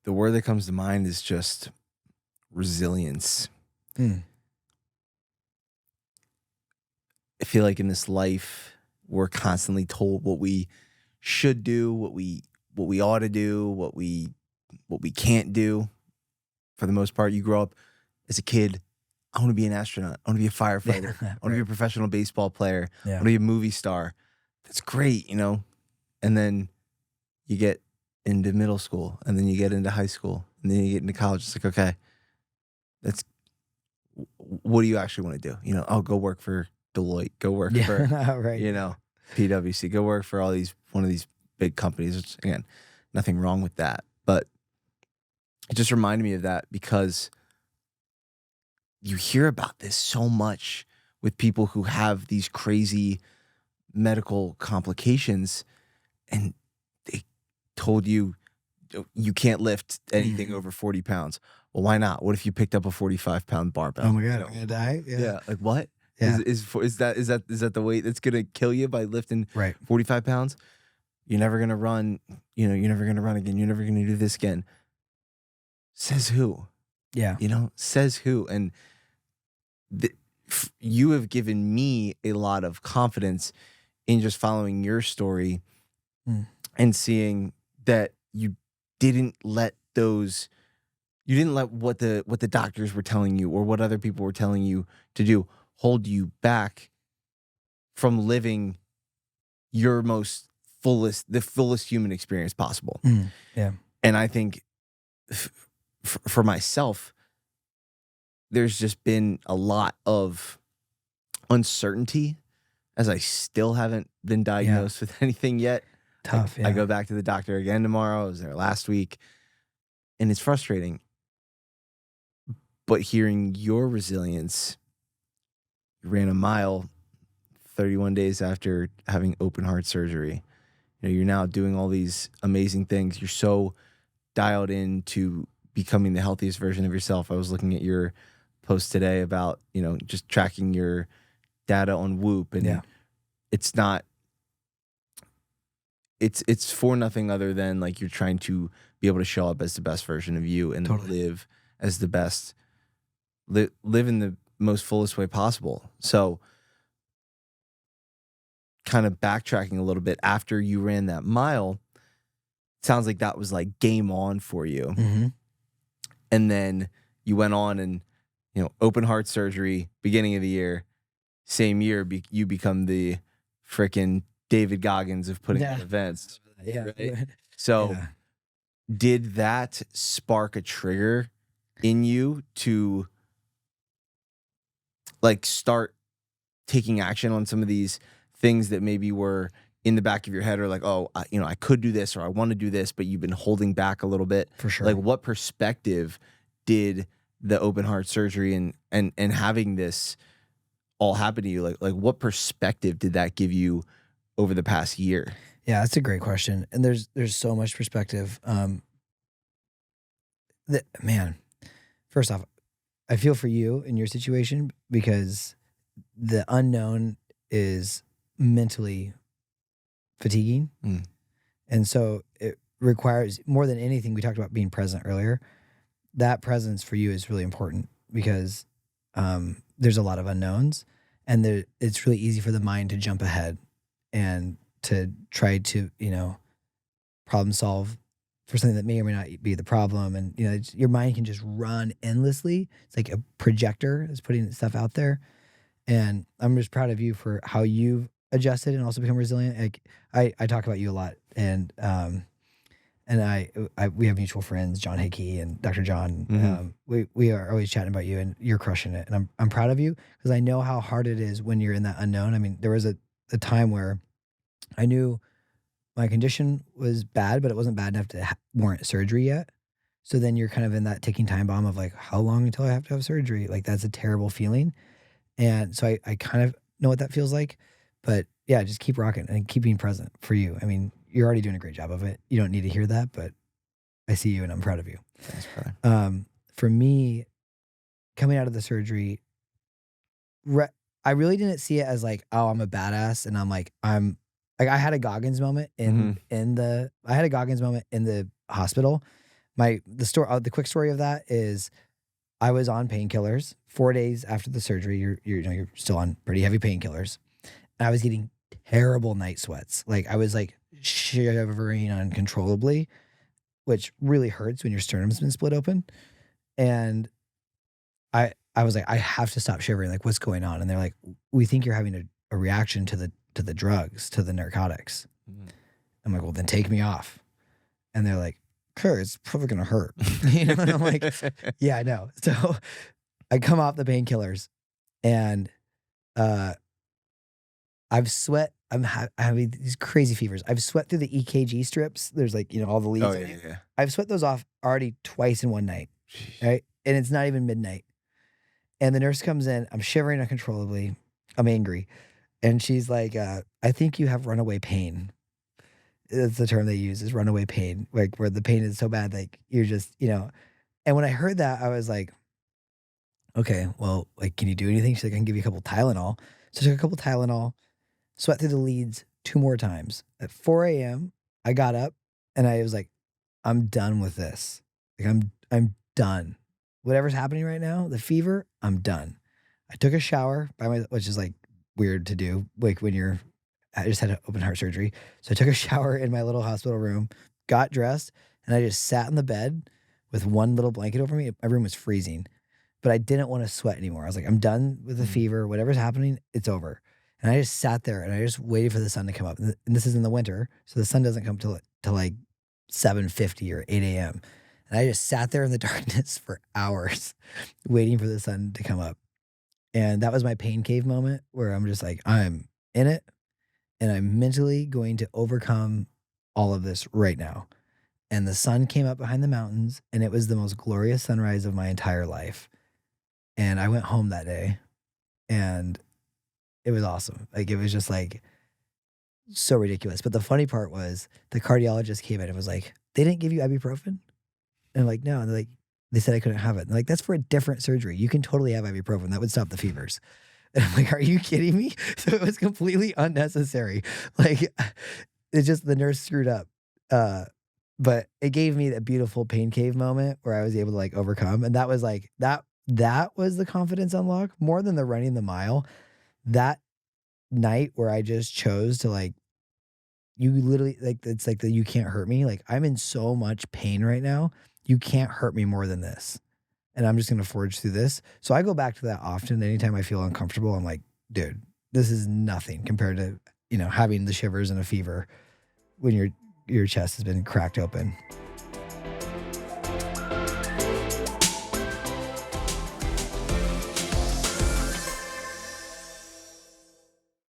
the word that comes to mind is just resilience. Mm. I feel like in this life, we're constantly told what we should do, what we ought to do, what we can't do. For the most part, you grow up as a kid. I want to be an astronaut. I want to be a firefighter. I want to be a professional baseball player. I want to be a movie star. That's great, you know. And then you get into middle school, and then you get into high school, and then you get into college. It's like, okay, that's what do you actually want to do? You know, I'll go work for Deloitte, go work for, Right. you know, PwC, go work for one of these big companies. Which, again, nothing wrong with that. But it just reminded me of that because you hear about this so much with people who have these crazy medical complications, and they told you you can't lift anything over 40 pounds. Well, why not? What if you picked up a 45-pound barbell? Oh my God, I'm gonna die. Yeah. Like what? Yeah. Is that the weight that's gonna kill you by lifting Right. 45 pounds? You're never gonna run. You know, you're never gonna run again. You're never gonna do this again. Says who? Yeah. You know, says who? And you have given me a lot of confidence in just following your story and seeing that you didn't let what the doctors were telling you or what other people were telling you to do hold you back from living your the fullest human experience possible. Yeah. And I think for myself, there's just been a lot of uncertainty as I still haven't been diagnosed with anything yet. Tough. I go back to the doctor again tomorrow. I was there last week, and it's frustrating. But hearing your resilience, you ran a mile 31 days after having open heart surgery. You know, you're now doing all these amazing things. You're so dialed into becoming the healthiest version of yourself. I was looking at your post today about, you know, just tracking your data on Whoop, and it's not. It's for nothing other than like you're trying to be able to show up as the best version of you and live as the best, live in the most fullest way possible. So kind of backtracking a little bit, after you ran that mile, sounds like that was like game on for you. And then you went on and, you know, open heart surgery, beginning of the year, same year, you become the freaking David Goggins of putting on events. Right? So did that spark a trigger in you to like start taking action on some of these things that maybe were in the back of your head, or like, oh, you know, I could do this, or I want to do this, but you've been holding back a little bit? For sure. Like, what perspective did the open heart surgery and having this all happen to you, like what perspective did that give you over the past year? Yeah, that's a great question. And there's so much perspective. Man, first off, I feel for you in your situation because the unknown is mentally fatiguing. And so it requires, more than anything, we talked about being present earlier. That presence for you is really important because there's a lot of unknowns, and it's really easy for the mind to jump ahead and to try to, you know, problem solve for something that may or may not be the problem. And, you know, your mind can just run endlessly. It's like a projector is putting stuff out there. And I'm just proud of you for how you've adjusted and also become resilient. Like I talk about you a lot, and we have mutual friends, John Hickey and Dr. John. We are always chatting about you, and you're crushing it. And I'm proud of you because I know how hard it is when you're in that unknown. I mean, there was a time where I knew my condition was bad, but it wasn't bad enough to warrant surgery yet. So then you're kind of in that ticking time bomb of like, how long until I have to have surgery? Like, that's a terrible feeling. And so I kind of know what that feels like. But yeah, just keep rocking and keep being present for you. I mean, you're already doing a great job of it. You don't need to hear that, but I see you and I'm proud of you. Thanks, brother. For me, coming out of the surgery, I really didn't see it as like, oh, I'm a badass, and I had a Goggins moment in the hospital, The quick story of that is I was on painkillers 4 days after the surgery. You're still on pretty heavy painkillers. And I was getting terrible night sweats. Like I was like shivering uncontrollably, which really hurts when your sternum's been split open. And I was like, I have to stop shivering. Like, what's going on? And they're like, we think you're having a reaction to the drugs, to the narcotics. Mm-hmm. I'm like, well, then take me off. And they're like, Kurt, it's probably gonna hurt. You know, and I'm like, yeah, I know. So I come off the painkillers, and I've sweat. I'm having these crazy fevers. I've sweat through the EKG strips. There's like, all the leads. Oh yeah. I've sweat those off already twice in one night. Right, and it's not even midnight. And the nurse comes in. I'm shivering uncontrollably. I'm angry, and she's like, "I think you have runaway pain." That's the term they use, is runaway pain, like where the pain is so bad, like you're just, And when I heard that, I was like, okay, well, like, can you do anything? She's like, I can give you a couple Tylenol. So I took a couple Tylenol, sweat through the leads 2 more times. At 4 a.m., I got up and I was like, I'm done with this. Like I'm done. Whatever's happening right now, the fever, I'm done. I took a shower which is like weird to do, like when I just had open heart surgery. So I took a shower in my little hospital room, got dressed, and I just sat in the bed with one little blanket over me. My room was freezing, but I didn't want to sweat anymore. I was like, I'm done with the fever. Whatever's happening, it's over. And I just sat there and I just waited for the sun to come up. And this is in the winter, so the sun doesn't come till like 7:50 or 8 a.m. And I just sat there in the darkness for hours waiting for the sun to come up. And that was my pain cave moment where I'm just like, I'm in it. And I'm mentally going to overcome all of this right now. And the sun came up behind the mountains, and it was the most glorious sunrise of my entire life. And I went home that day, and it was awesome. Like, it was just like so ridiculous. But the funny part was the cardiologist came in and was like, they didn't give you ibuprofen? And I'm like, no. And they're like, they said I couldn't have it. And they're like, that's for a different surgery. You can totally have ibuprofen. That would stop the fevers. And I'm like, are you kidding me? So it was completely unnecessary. Like, it's just the nurse screwed up. But it gave me that beautiful pain cave moment where I was able to like overcome. And that was like, that was the confidence unlock more than the running the mile. That night where I just chose to like, you literally, like, it's like the you can't hurt me. Like, I'm in so much pain right now. You can't hurt me more than this. And I'm just going to forge through this. So I go back to that often. Anytime I feel uncomfortable, I'm like, dude, this is nothing compared to, having the shivers and a fever when your chest has been cracked open.